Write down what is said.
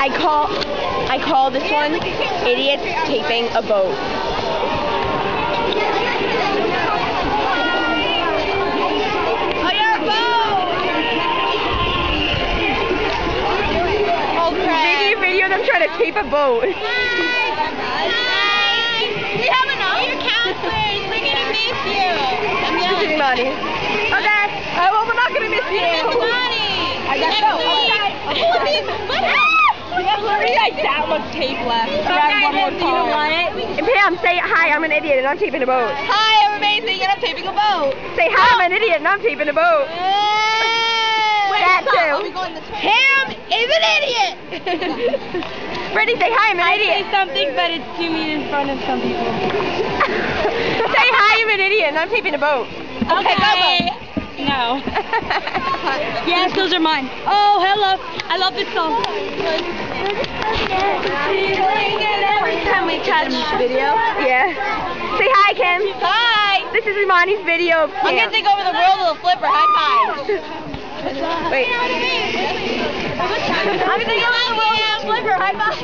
I call this one idiots taping a boat. Oh, you're a boat! Oh crap! Making a video of them trying to tape a boat. Hi! We have another counselors. We're gonna miss you. I'm This is yelling. Imani. Okay. Well, we're not gonna miss you. I got so We have literally like that much tape left. Around one more time. And Pam, say hi, I'm an idiot and I'm taping a boat. Hi, I'm amazing and I'm taping a boat. Say hi, I'm an idiot and I'm taping a boat. That too. Pam is an idiot. Freddie, say hi, I'm an idiot. Say something, but it's too mean in front of some people. Say hi, I'm an idiot and I'm taping a boat. Okay, go. No. Yes, those are mine. Oh, hello. I love this song. Every time we touch video. Yeah. Say hi, Kim. Hi. This is Imani's video of Kim. I'm gonna take over the world with a flipper. High five. Wait. I'm gonna take over the world with a flipper. High five.